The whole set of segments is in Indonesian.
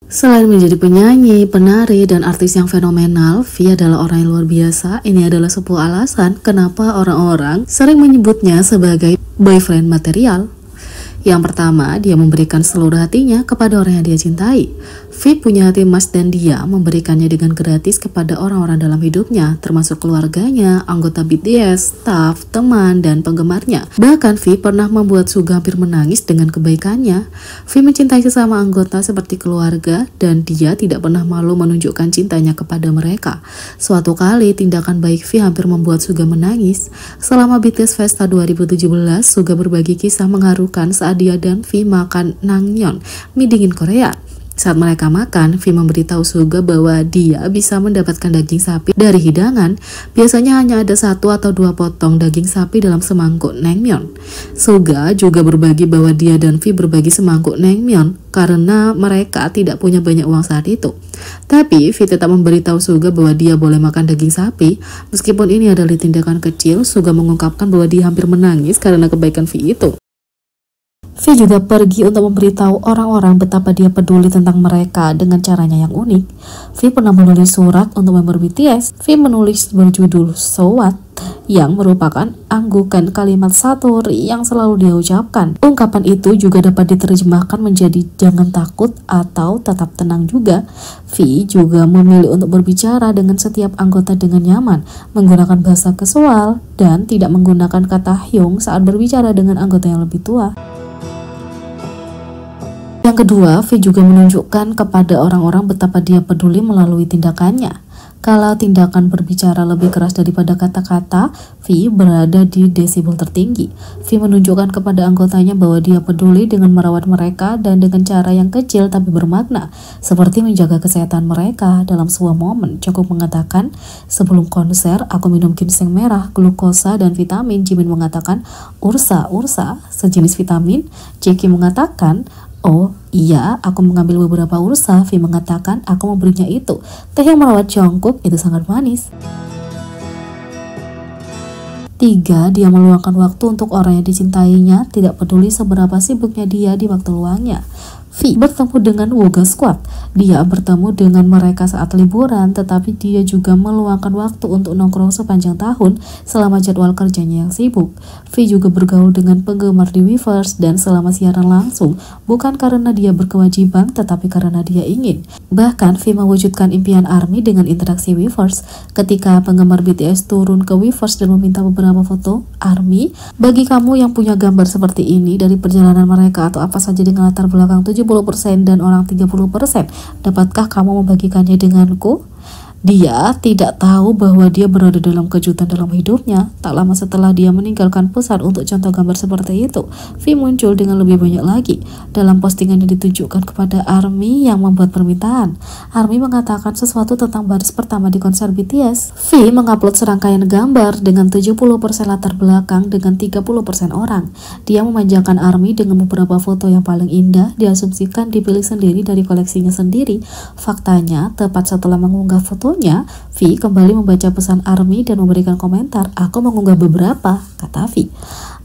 Selain menjadi penyanyi, penari, dan artis yang fenomenal, V adalah orang yang luar biasa. Ini adalah sebuah alasan kenapa orang-orang sering menyebutnya sebagai boyfriend material. Yang pertama, dia memberikan seluruh hatinya kepada orang yang dia cintai. V punya hati emas dan dia memberikannya dengan gratis kepada orang-orang dalam hidupnya, termasuk keluarganya, anggota BTS, staff, teman, dan penggemarnya. Bahkan V pernah membuat Suga hampir menangis dengan kebaikannya. V mencintai sesama anggota seperti keluarga dan dia tidak pernah malu menunjukkan cintanya kepada mereka. Suatu kali, tindakan baik V hampir membuat Suga menangis. Selama BTS Festa 2017, Suga berbagi kisah mengharukan saat dia dan V makan naengmyeon, mie dingin Korea. Saat mereka makan, V memberitahu Suga bahwa dia bisa mendapatkan daging sapi dari hidangan. Biasanya hanya ada 1 atau 2 potong daging sapi dalam semangkuk naengmyeon. Suga juga berbagi bahwa dia dan V berbagi semangkuk naengmyeon karena mereka tidak punya banyak uang saat itu. Tapi V tetap memberitahu Suga bahwa dia boleh makan daging sapi. Meskipun ini adalah tindakan kecil, Suga mengungkapkan bahwa dia hampir menangis karena kebaikan V itu. V juga pergi untuk memberitahu orang-orang betapa dia peduli tentang mereka dengan caranya yang unik. V pernah menulis surat untuk member BTS. V menulis berjudul So What, yang merupakan anggukan kalimat Satori yang selalu dia ucapkan. Ungkapan itu juga dapat diterjemahkan menjadi jangan takut atau tetap tenang juga. V juga memilih untuk berbicara dengan setiap anggota dengan nyaman, menggunakan bahasa casual, dan tidak menggunakan kata hyung saat berbicara dengan anggota yang lebih tua. Yang kedua, V juga menunjukkan kepada orang-orang betapa dia peduli melalui tindakannya. Kalau tindakan berbicara lebih keras daripada kata-kata, V berada di desibel tertinggi. V menunjukkan kepada anggotanya bahwa dia peduli dengan merawat mereka dan dengan cara yang kecil tapi bermakna, seperti menjaga kesehatan mereka. Dalam sebuah momen, cukup mengatakan, sebelum konser, aku minum ginseng merah, glukosa, dan vitamin. Jimin mengatakan, ursa, sejenis vitamin. Jeki mengatakan, oh iya, aku mengambil beberapa ursa. V mengatakan, aku memberinya itu. Teh yang merawat Jungkook itu sangat manis. 3. Dia meluangkan waktu untuk orang yang dicintainya, tidak peduli seberapa sibuknya dia di waktu luangnya. V bertemu dengan Woga Squad. Dia bertemu dengan mereka saat liburan, tetapi dia juga meluangkan waktu untuk nongkrong sepanjang tahun selama jadwal kerjanya yang sibuk. V juga bergaul dengan penggemar di Weverse dan selama siaran langsung, bukan karena dia berkewajiban, tetapi karena dia ingin. Bahkan V mewujudkan impian ARMY dengan interaksi Weverse. Ketika penggemar BTS turun ke Weverse dan meminta beberapa foto, ARMY, bagi kamu yang punya gambar seperti ini dari perjalanan mereka atau apa saja dengan latar belakang 70% dan orang 30%, dapatkah kamu membagikannya denganku? Dia tidak tahu bahwa dia berada dalam kejutan dalam hidupnya. Tak lama setelah dia meninggalkan pesan untuk contoh gambar seperti itu, V muncul dengan lebih banyak lagi. Dalam postingan yang ditujukan kepada ARMY yang membuat permintaan, ARMY mengatakan sesuatu tentang baris pertama di konser BTS. V mengupload serangkaian gambar dengan 70% latar belakang dengan 30% orang. Dia memanjakan ARMY dengan beberapa foto yang paling indah, diasumsikan dipilih sendiri dari koleksinya sendiri. Faktanya, tepat setelah mengunggah foto, V kembali membaca pesan ARMY dan memberikan komentar, aku mengunggah beberapa, kata V.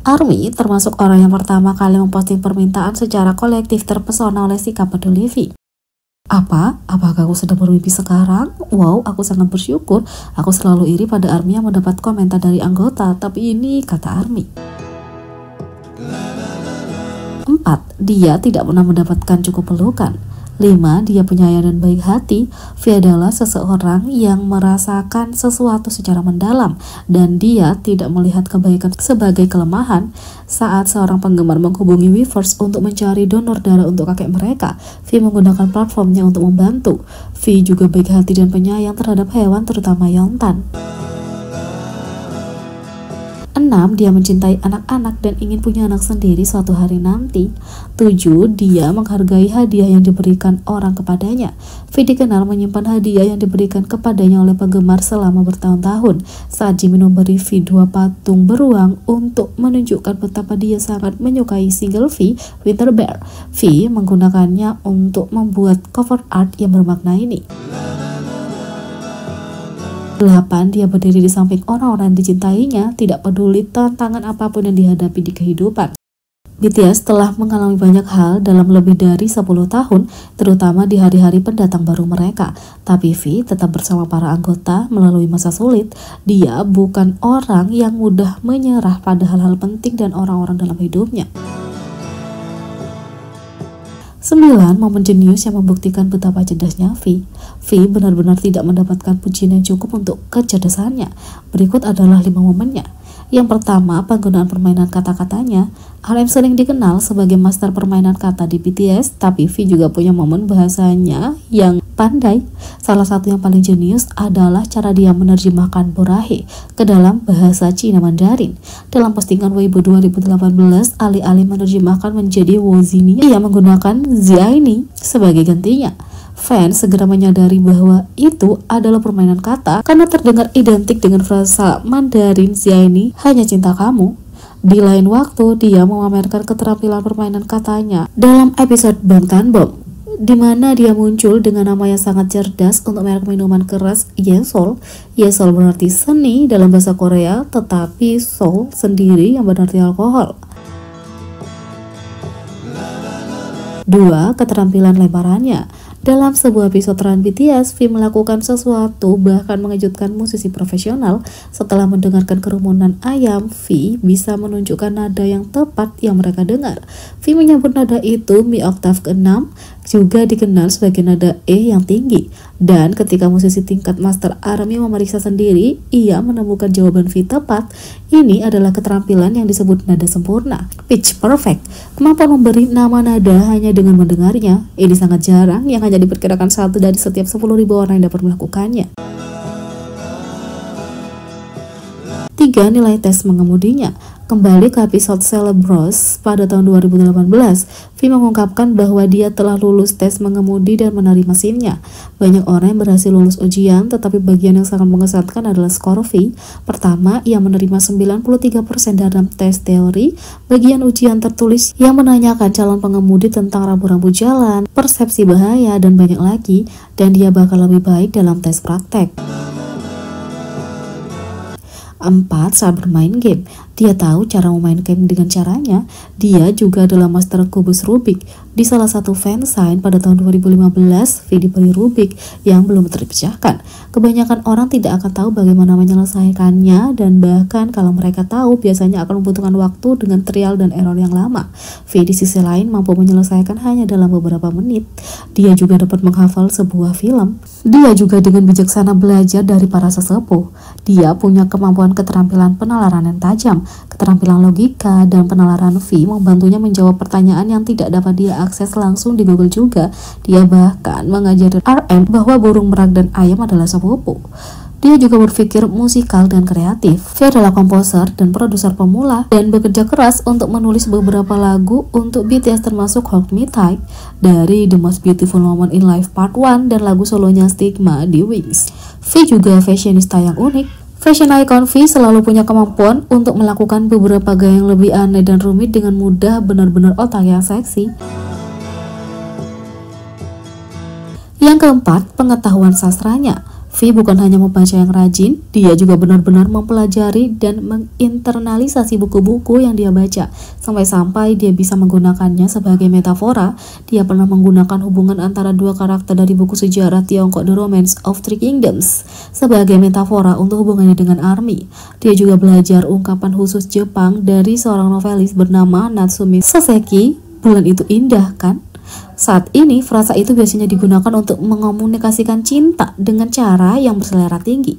ARMY termasuk orang yang pertama kali memposting permintaan secara kolektif, terpesona oleh sikap peduli V. Apakah aku sedang bermimpi sekarang? Wow, aku sangat bersyukur. Aku selalu iri pada ARMY yang mendapat komentar dari anggota, tapi ini, kata ARMY. 4. Dia tidak pernah mendapatkan cukup pelukan. 5. Dia penyayang dan baik hati. V adalah seseorang yang merasakan sesuatu secara mendalam dan dia tidak melihat kebaikan sebagai kelemahan. Saat seorang penggemar menghubungi Weverse untuk mencari donor darah untuk kakek mereka, V menggunakan platformnya untuk membantu. V juga baik hati dan penyayang terhadap hewan, terutama Yongtan. 6. Dia mencintai anak-anak dan ingin punya anak sendiri suatu hari nanti. 7. Dia menghargai hadiah yang diberikan orang kepadanya. V dikenal menyimpan hadiah yang diberikan kepadanya oleh penggemar selama bertahun-tahun. Saat Jimin memberi V 2 patung beruang untuk menunjukkan betapa dia sangat menyukai single V, Winter Bear, V menggunakannya untuk membuat cover art yang bermakna ini. 8. Dia berdiri di samping orang-orang yang dicintainya, tidak peduli tantangan apapun yang dihadapi di kehidupan. BTS telah mengalami banyak hal dalam lebih dari 10 tahun, terutama di hari-hari pendatang baru mereka. Tapi V tetap bersama para anggota melalui masa sulit. Dia bukan orang yang mudah menyerah pada hal-hal penting dan orang-orang dalam hidupnya. 9. Momen jenius yang membuktikan betapa cerdasnya V. V benar-benar tidak mendapatkan pujian yang cukup untuk kecerdasannya. Berikut adalah 5 momennya. Yang pertama, penggunaan permainan kata-katanya. RM sering dikenal sebagai master permainan kata di BTS, tapi V juga punya momen bahasanya yang pandai. Salah satu yang paling jenius adalah cara dia menerjemahkan Borahe ke dalam bahasa Cina Mandarin. Dalam postingan Weibo 2018, alih-alih menerjemahkan menjadi Wozini, ia menggunakan Ziaini sebagai gantinya. Fans segera menyadari bahwa itu adalah permainan kata karena terdengar identik dengan frasa Mandarin Ziaini, hanya cinta kamu. Di lain waktu, dia memamerkan keterampilan permainan katanya dalam episode Bangtan Bom, di mana dia muncul dengan nama yang sangat cerdas untuk merek minuman keras Yesol. Yesol berarti seni dalam bahasa Korea, tetapi Sol sendiri yang berarti alkohol. 2. Keterampilan lemparannya. Dalam sebuah episode Run BTS, V melakukan sesuatu bahkan mengejutkan musisi profesional. Setelah mendengarkan kerumunan ayam, V bisa menunjukkan nada yang tepat yang mereka dengar. V menyebut nada itu Mi oktav ke-6, juga dikenal sebagai nada E yang tinggi. Dan ketika musisi tingkat Master ARMY memeriksa sendiri, ia menemukan jawaban V tepat. Ini adalah keterampilan yang disebut nada sempurna, pitch perfect. Kemampuan memberi nama nada hanya dengan mendengarnya. Ini sangat jarang, yang hanya diperkirakan 1 dari setiap 10.000 orang yang dapat melakukannya. 3. Nilai tes mengemudinya. Kembali ke episode Celebros pada tahun 2018, V mengungkapkan bahwa dia telah lulus tes mengemudi dan menari mesinnya. Banyak orang yang berhasil lulus ujian, tetapi bagian yang sangat mengesankan adalah skor V. Pertama, ia menerima 93% dalam tes teori, bagian ujian tertulis yang menanyakan calon pengemudi tentang rambu-rambu jalan, persepsi bahaya, dan banyak lagi, dan dia bakal lebih baik dalam tes praktek. 4. Saat bermain game, dia tahu cara memain game dengan caranya. Dia juga adalah master kubus Rubik. Di salah satu fansign pada tahun 2015, V diberi Rubik yang belum terpecahkan. Kebanyakan orang tidak akan tahu bagaimana menyelesaikannya, dan bahkan kalau mereka tahu, biasanya akan membutuhkan waktu dengan trial dan error yang lama. V di sisi lain mampu menyelesaikan hanya dalam beberapa menit. Dia juga dapat menghafal sebuah film. Dia juga dengan bijaksana belajar dari para sesepuh. Dia punya kemampuan keterampilan penalaran yang tajam, keterampilan logika, dan penalaran V membantunya menjawab pertanyaan yang tidak dapat dia akses langsung di Google juga. Dia bahkan mengajari RM bahwa burung merak dan ayam adalah sepupu. Dia juga berpikir musikal dan kreatif. V adalah komposer dan produser pemula dan bekerja keras untuk menulis beberapa lagu untuk BTS termasuk Hold Me Tight dari The Most Beautiful Moment in Life Part 1 dan lagu solonya Stigma di Wings. V juga fashionista yang unik. Fashion icon V selalu punya kemampuan untuk melakukan beberapa gaya yang lebih aneh dan rumit dengan mudah, benar-benar otak yang seksi. Yang keempat, pengetahuan sastranya. V bukan hanya membaca yang rajin, dia juga benar-benar mempelajari dan menginternalisasi buku-buku yang dia baca, sampai-sampai dia bisa menggunakannya sebagai metafora. Dia pernah menggunakan hubungan antara dua karakter dari buku sejarah Tiongkok The Romance of Three Kingdoms sebagai metafora untuk hubungannya dengan ARMY. Dia juga belajar ungkapan khusus Jepang dari seorang novelis bernama Natsume Soseki. Bulan itu indah, kan? Saat ini, frasa itu biasanya digunakan untuk mengomunikasikan cinta dengan cara yang berselera tinggi.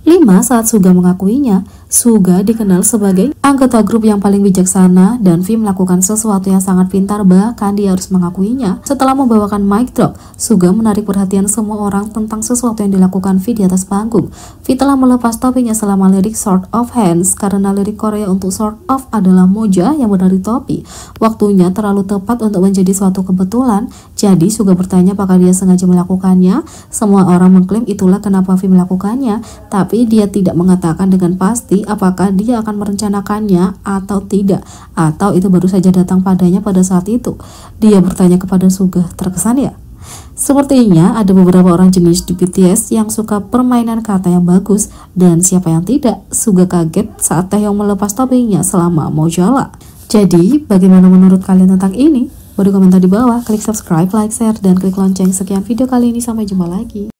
5. Saat Suga mengakuinya. Suga dikenal sebagai anggota grup yang paling bijaksana, dan V melakukan sesuatu yang sangat pintar, bahkan dia harus mengakuinya. Setelah membawakan mic drop, Suga menarik perhatian semua orang tentang sesuatu yang dilakukan V di atas panggung. V telah melepas topinya selama lirik Sort of Hands, karena lirik Korea untuk sort of adalah moja yang berarti topi. Waktunya terlalu tepat untuk menjadi suatu kebetulan, jadi Suga bertanya apakah dia sengaja melakukannya. Semua orang mengklaim itulah kenapa V melakukannya, tapi dia tidak mengatakan dengan pasti apakah dia akan merencanakannya atau tidak, atau itu baru saja datang padanya pada saat itu. Dia bertanya kepada Suga, terkesan ya? Sepertinya ada beberapa orang jenis di BTS yang suka permainan kata yang bagus, dan siapa yang tidak suka kaget saat Taehyung melepas topinya selama mau jala. Jadi, bagaimana menurut kalian tentang ini? Boleh komentar di bawah, klik subscribe, like, share, dan klik lonceng. Sekian video kali ini, sampai jumpa lagi.